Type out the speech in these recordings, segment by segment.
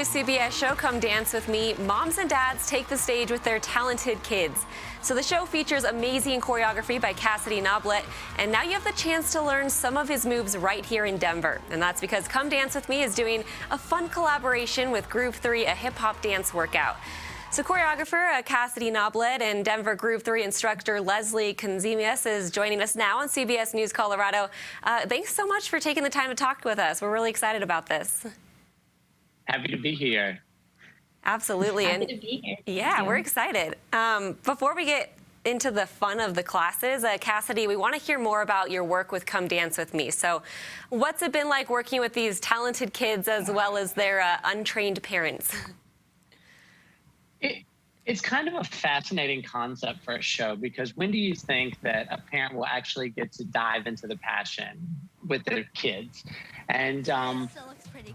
CBS show Come Dance With Me, moms and dads take the stage with their talented kids. So the show features amazing choreography by Cassidy Noblet, and now you have the chance to learn some of his moves right here in Denver. And that's because Come Dance With Me is doing a fun collaboration with Groove 3, a hip-hop dance workout. So choreographer Cassidy Noblet and Denver Groove 3 instructor Leslie Conzemius is joining us now on CBS News Colorado. Thanks so much for taking the time to talk with us. We're really excited about this. Happy to be here. Absolutely. Happy to be here. Yeah, we're excited. Before we get into the fun of the classes, Cassidy, we want to hear more about your work with Come Dance With Me. So what's it been like working with these talented kids as well as their untrained parents? It's kind of a fascinating concept for a show, because when do you think that a parent will actually get to dive into the passion with their kids? And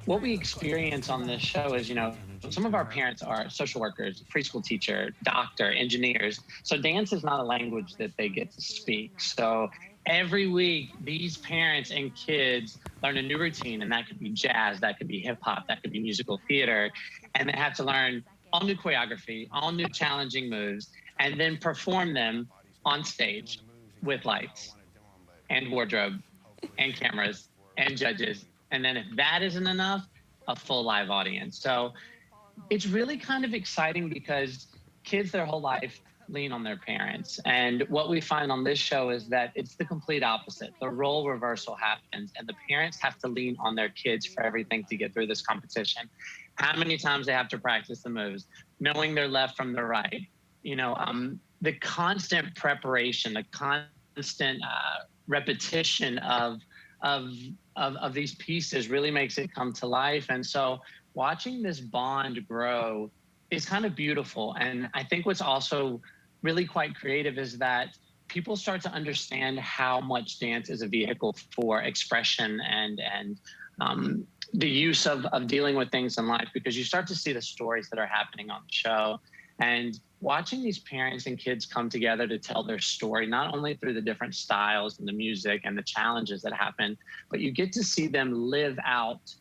what we experience on this show is, some of our parents are social workers, preschool teacher, doctor, engineers. So dance is not a language that they get to speak. So every week, these parents and kids learn a new routine, and that could be jazz, that could be hip hop, that could be musical theater, and they have to learn all new choreography, all new challenging moves, and then perform them on stage with lights and wardrobe and cameras and judges. And then if that isn't enough, a full live audience. So it's really kind of exciting because kids their whole life lean on their parents. And what we find on this show is that it's the complete opposite. The role reversal happens, and the parents have to lean on their kids for everything to get through this competition. How many times they have to practice the moves, knowing their left from their right. The constant preparation, the constant repetition of these pieces really makes it come to life. And so watching this bond grow is kind of beautiful. And I think what's also really quite creative is that people start to understand how much dance is a vehicle for expression and the use of dealing with things in life, because you start to see the stories that are happening on the show. And watching these parents and kids come together to tell their story, not only through the different styles and the music and the challenges that happen, but you get to see them live out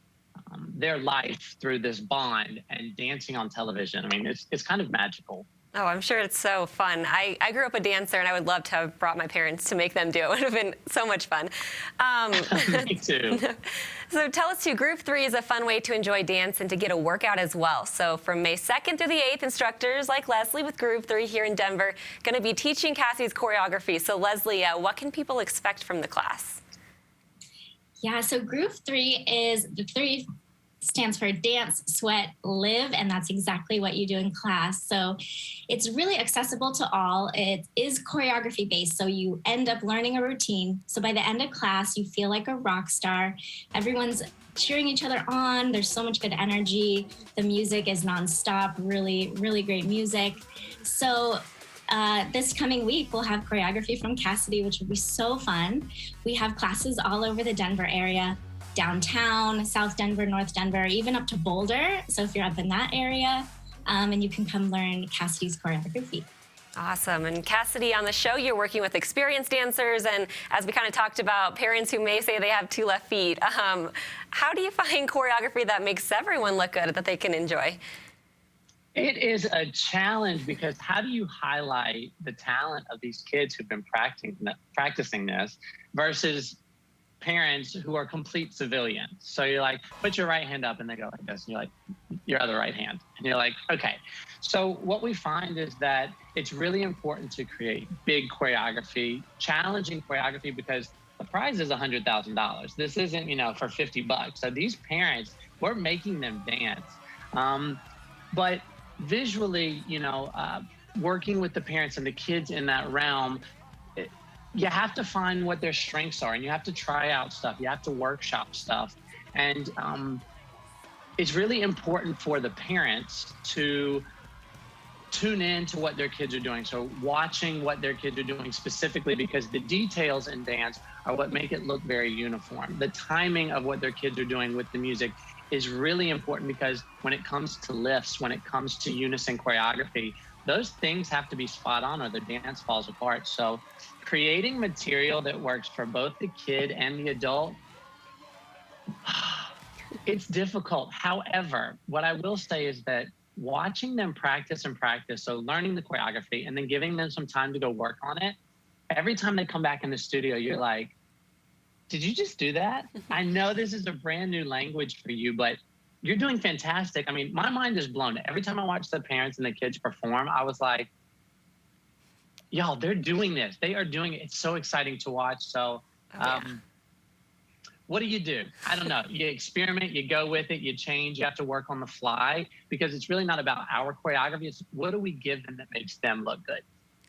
their life through this bond and dancing on television. I mean, it's kind of magical. Oh, I'm sure it's so fun. I grew up a dancer, and I would love to have brought my parents to make them do it. It would have been so much fun. Me too. So tell us, too, Groove 3 is a fun way to enjoy dance and to get a workout as well. So from May 2nd through the 8th, instructors like Leslie with Groove 3 here in Denver going to be teaching Cassie's choreography. So Leslie, what can people expect from the class? Yeah, so Groove 3 is the 3 stands for dance, sweat, live, and that's exactly what you do in class. So it's really accessible to all. It is choreography based, so you end up learning a routine. So by the end of class, you feel like a rock star. Everyone's cheering each other on. There's so much good energy. The music is nonstop, really, really great music. So this coming week, we'll have choreography from Cassidy, which will be so fun. We have classes all over the Denver area, downtown, South Denver, North Denver, even up to Boulder. So if you're up in that area, and you can come learn Cassidy's choreography. Awesome. And Cassidy, on the show, you're working with experienced dancers, and as we kind of talked about, parents who may say they have 2 left feet. How do you find choreography that makes everyone look good, that they can enjoy? It is a challenge, because how do you highlight the talent of these kids who've been practicing this versus parents who are complete civilians? So you're like, put your right hand up, and they go like this, and you're like, your other right hand, and you're like, okay. So what we find is that it's really important to create big choreography, challenging choreography, because the prize is $100,000. This isn't, for 50 bucks. So these parents, we're making them dance. But visually, working with the parents and the kids in that realm, you have to find what their strengths are, and you have to try out stuff. You have to workshop stuff. And it's really important for the parents to tune in to what their kids are doing. So watching what their kids are doing specifically, because the details in dance are what make it look very uniform. The timing of what their kids are doing with the music is really important, because when it comes to lifts, when it comes to unison choreography, those things have to be spot on or the dance falls apart. So creating material that works for both the kid and the adult, It's difficult. However, what I will say is that watching them practice and practice, so learning the choreography and then giving them some time to go work on it, every time they come back in the studio, you're like, did you just do that? I know this is a brand new language for you, but you're doing fantastic. I mean, my mind is blown. Every time I watch the parents and the kids perform, I was like, y'all, they're doing this. They are doing it. It's so exciting to watch. So, what do? I don't know. You experiment, you go with it, you change, you have to work on the fly because it's really not about our choreography. It's what do we give them that makes them look good?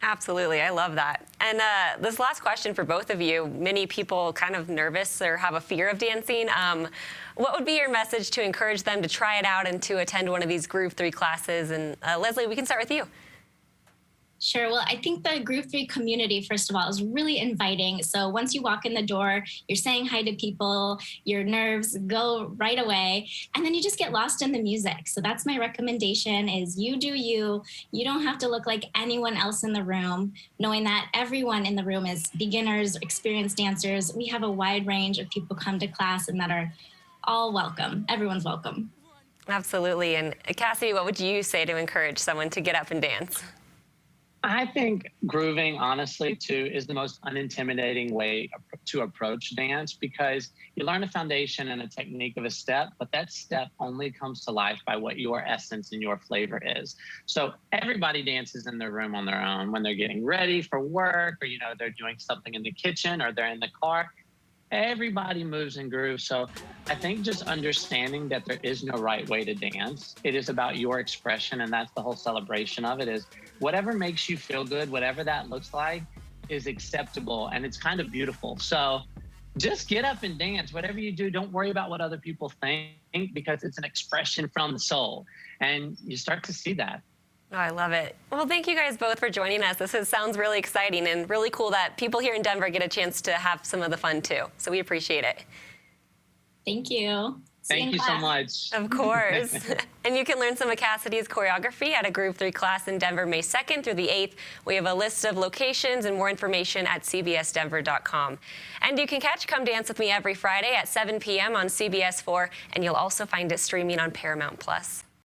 Absolutely. I love that. And this last question for both of you, many people kind of nervous or have a fear of dancing. What would be your message to encourage them to try it out and to attend one of these Groove 3 classes? And Leslie, we can start with you. Sure. Well, I think the Groove 3 community, first of all, is really inviting. So once you walk in the door, you're saying hi to people, your nerves go right away, and then you just get lost in the music. So that's my recommendation is you do you. You don't have to look like anyone else in the room, knowing that everyone in the room is beginners, experienced dancers. We have a wide range of people come to class and that are all welcome. Everyone's welcome. Absolutely. And Cassidy, what would you say to encourage someone to get up and dance? I think grooving, honestly, too, is the most unintimidating way to approach dance because you learn a foundation and a technique of a step, but that step only comes to life by what your essence and your flavor is. So everybody dances in their room on their own when they're getting ready for work or, they're doing something in the kitchen or they're in the car. Everybody moves and grooves. So I think just understanding that there is no right way to dance. It is about your expression, and that's the whole celebration of it is whatever makes you feel good, whatever that looks like is acceptable, and it's kind of beautiful. So just get up and dance. Whatever you do, don't worry about what other people think because it's an expression from the soul, and you start to see that. Oh, I love it. Well, thank you guys both for joining us. Sounds really exciting and really cool that people here in Denver get a chance to have some of the fun too. So we appreciate it. Thank you. Thank you so much. Of course. And you can learn some of Cassidy's choreography at a Groove 3 class in Denver, May 2nd through the 8th. We have a list of locations and more information at cbsdenver.com. And you can catch Come Dance With Me every Friday at 7 p.m. on CBS 4, and you'll also find it streaming on Paramount+.